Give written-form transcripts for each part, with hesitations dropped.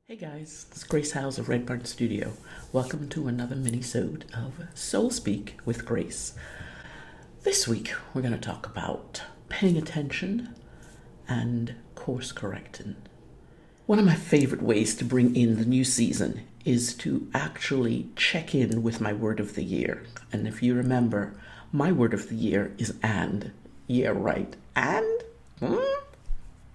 Hey guys, it's Grace Howes of Red Barn Studio. Welcome to another mini-sode of Soul Speak with Grace. This week we're going to talk about paying attention and course correcting. One of my favorite ways to bring in the new season is to actually check in with my word of the year. And if you remember, my word of the year is and. Yeah, right. And?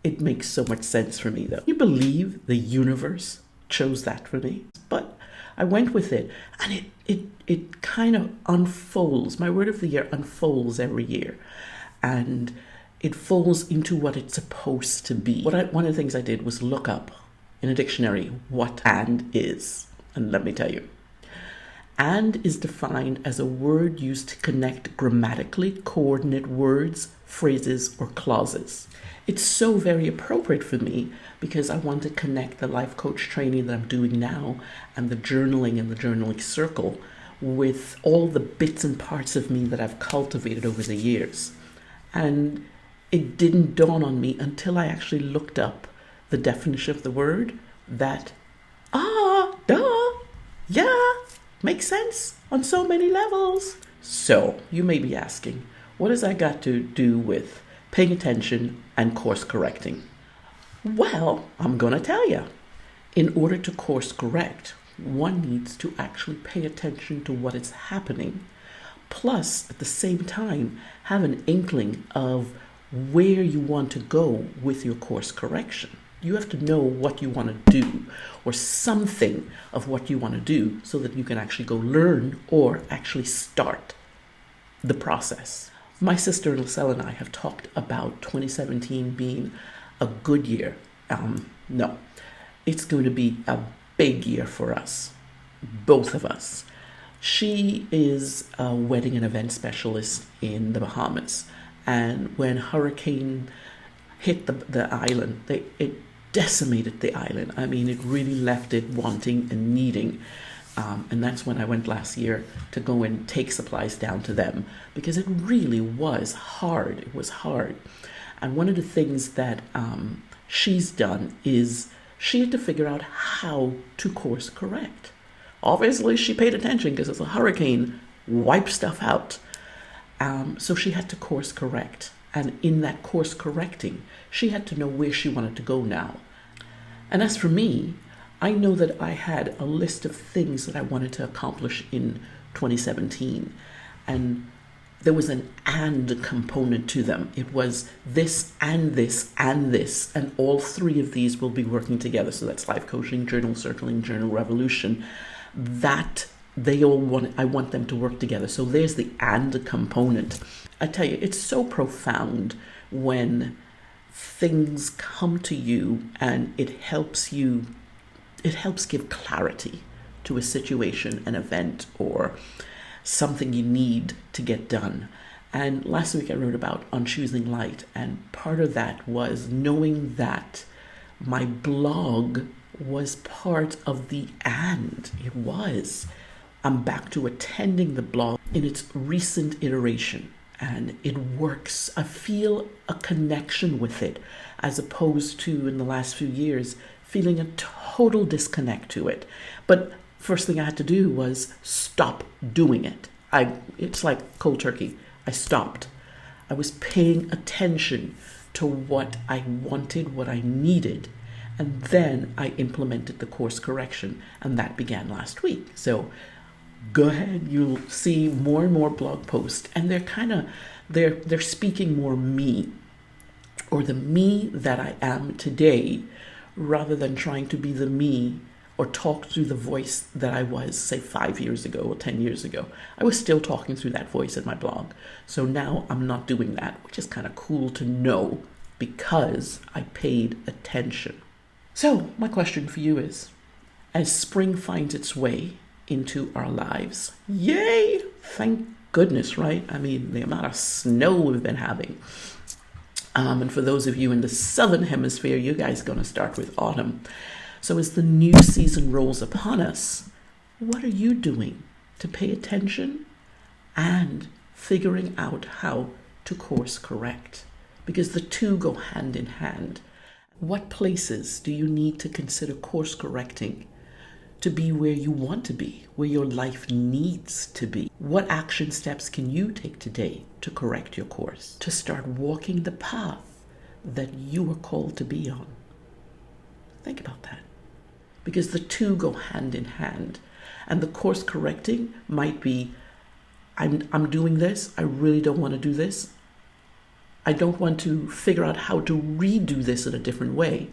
It makes so much sense for me, though. You believe the universe chose that for me? But I went with it, and it kind of unfolds. My word of the year unfolds every year, and it falls into what it's supposed to be. One of the things I did was look up in a dictionary what and is. And let me tell you, and is defined as a word used to connect grammatically coordinate words, phrases, or clauses. It's so very appropriate for me because I want to connect the life coach training that I'm doing now and the journaling and the journaling circle with all the bits and parts of me that I've cultivated over the years. And it didn't dawn on me until I actually looked up the definition of the word that, yeah, makes sense on so many levels. So you may be asking, what has that got to do with paying attention and course correcting? Well, I'm going to tell you. In order to course correct, one needs to actually pay attention to what is happening, plus at the same time have an inkling of where you want to go with your course correction. You have to know what you want to do or something of what you want to do so that you can actually go learn or actually start the process. My sister Lacelle and I have talked about 2017 being a good year. No, it's going to be a big year for us, both of us. She is a wedding and event specialist in the Bahamas. And when hurricane hit the island, it decimated the island. I mean, it really left it wanting and needing. And that's when I went last year to go and take supplies down to them because it really was hard. It was hard. And one of the things that she's done is she had to figure out how to course correct. Obviously, she paid attention because it's a hurricane, wiped stuff out. So she had to course correct. And in that course correcting, she had to know where she wanted to go now. And as for me, I know that I had a list of things that I wanted to accomplish in 2017. And there was an and component to them. It was this and this and this. And all three of these will be working together. So that's life coaching, journal circling, journal revolution. That they all want, I want them to work together. So there's the and component. I tell you, it's so profound when things come to you and it helps give clarity to a situation, an event, or something you need to get done. And last week I wrote about on choosing light, and part of that was knowing that my blog was part of the and. It was. I'm back to attending the blog in its recent iteration, and it works. I feel a connection with it as opposed to in the last few years feeling a total disconnect to it. But first thing I had to do was stop doing it. It's like cold turkey. I stopped. I was paying attention to what I wanted, what I needed, and then I implemented the course correction, and that began last week. So go ahead, you'll see more and more blog posts, and they're speaking more me, or the me that I am today, rather than trying to be the me or talk through the voice that I was, say, 5 years ago or 10 years ago. I was still talking through that voice in my blog. So now I'm not doing that, which is kind of cool to know because I paid attention. So my question for you is, as spring finds its way into our lives, yay, thank goodness, right? I mean, the amount of snow we've been having. And for those of you in the southern hemisphere, you guys are going to start with autumn. So as the new season rolls upon us, what are you doing to pay attention and figuring out how to course correct? Because the two go hand in hand. What places do you need to consider course correcting to be where you want to be, where your life needs to be? What action steps can you take today to correct your course, to start walking the path that you are called to be on? Think about that. Because the two go hand in hand. And the course correcting might be, I'm doing this, I really don't want to do this. I don't want to figure out how to redo this in a different way.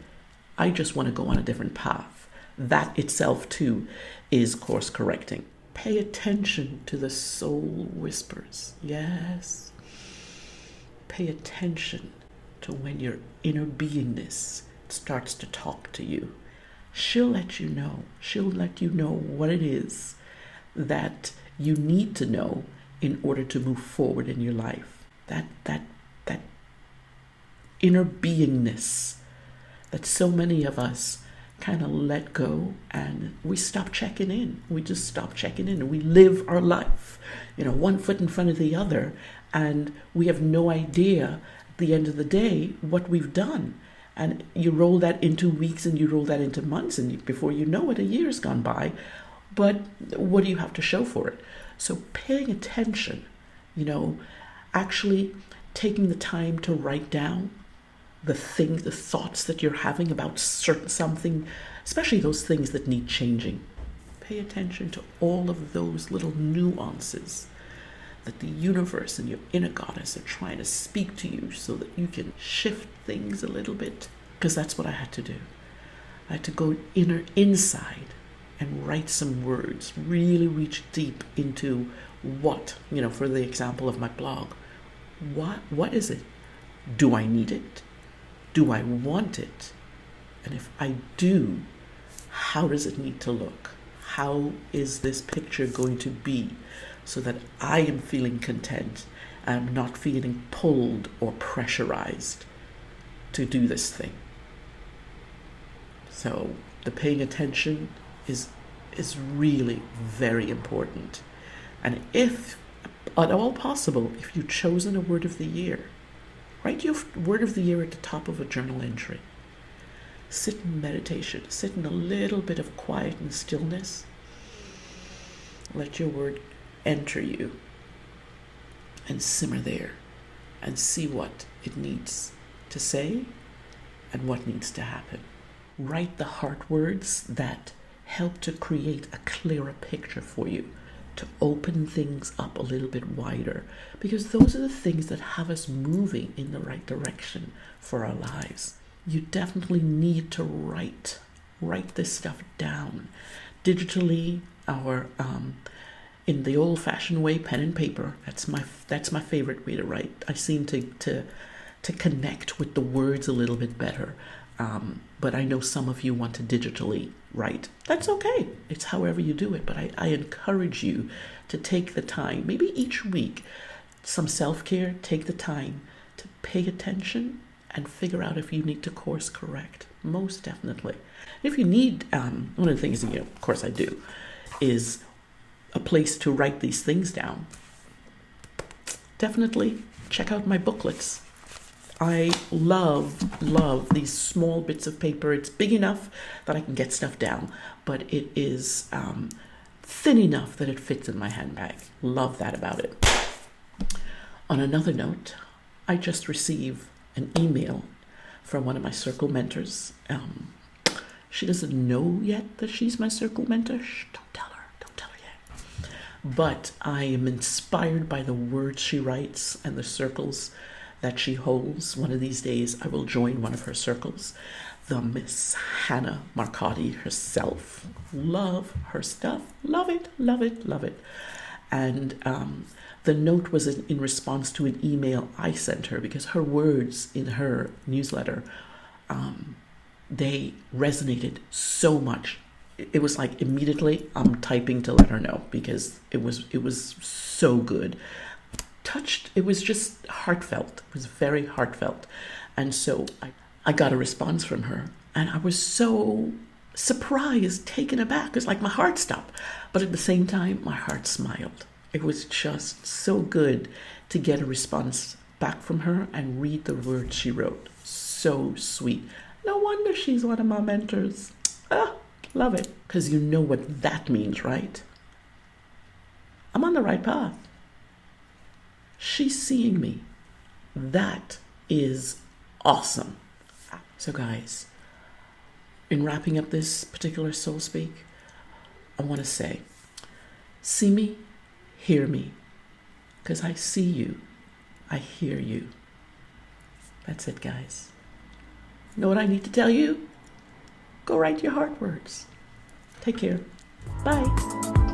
I just want to go on a different path. That itself too is course correcting. Pay attention to the soul whispers. Yes. Pay attention to when your inner beingness starts to talk to you. She'll let you know. She'll let you know what it is that you need to know in order to move forward in your life. That inner beingness that so many of us kind of let go, and we stop checking in. We just stop checking in, and we live our life, one foot in front of the other, and we have no idea at the end of the day what we've done. And you roll that into weeks, and you roll that into months, and before you know it, a year's gone by. But what do you have to show for it? So paying attention, actually taking the time to write down the thoughts that you're having about something, especially those things that need changing. Pay attention to all of those little nuances that the universe and your inner goddess are trying to speak to you so that you can shift things a little bit. Because that's what I had to do. I had to go inside and write some words, really reach deep into what, for the example of my blog, what is it? Do I need it? Do I want it? And if I do, how does it need to look? How is this picture going to be so that I am feeling content and I'm not feeling pulled or pressurized to do this thing? So the paying attention is really very important. And if at all possible, if you've chosen a word of the year, write your word of the year at the top of a journal entry. Sit in meditation. Sit in a little bit of quiet and stillness. Let your word enter you and simmer there and see what it needs to say and what needs to happen. Write the heart words that help to create a clearer picture for you, to open things up a little bit wider, because those are the things that have us moving in the right direction for our lives. You definitely need to write this stuff down digitally, or in the old-fashioned way, pen and paper. That's my favorite way to write. I seem to connect with the words a little bit better. But I know some of you want to digitally write. That's okay. It's however you do it. But I encourage you to take the time, maybe each week, some self-care, take the time to pay attention and figure out if you need to course correct. Most definitely. If you need, one of the things, of course I do, is a place to write these things down. Definitely check out my booklets. I love these small bits of paper. It's big enough that I can get stuff down, but it is thin enough that it fits in my handbag. Love that about it. On another note, I just received an email from one of my circle mentors. She doesn't know yet that she's my circle mentor. Shh, don't tell her yet. But I am inspired by the words she writes and the circles that she holds. One of these days I will join one of her circles. The Miss Hannah Marcotti herself. Love her stuff. Love it. And the note was in response to an email I sent her, because her words in her newsletter, they resonated so much. It was like immediately I'm typing to let her know, because it was so good. Touched, it was just heartfelt. It was very heartfelt. And so I got a response from her, and I was so surprised, taken aback. It's like my heart stopped, but at the same time my heart smiled. It was just so good to get a response back from her and read the words she wrote. So sweet. No wonder she's one of my mentors. Ah, love it. Because you know what that means, right? I'm on the right path. She's seeing me. That is awesome. So guys, in wrapping up this particular Soul Speak, I want to say, see me, hear me, because I see you, I hear you. That's it, guys. Know what I need to tell you? Go write your heart words. Take care. Bye.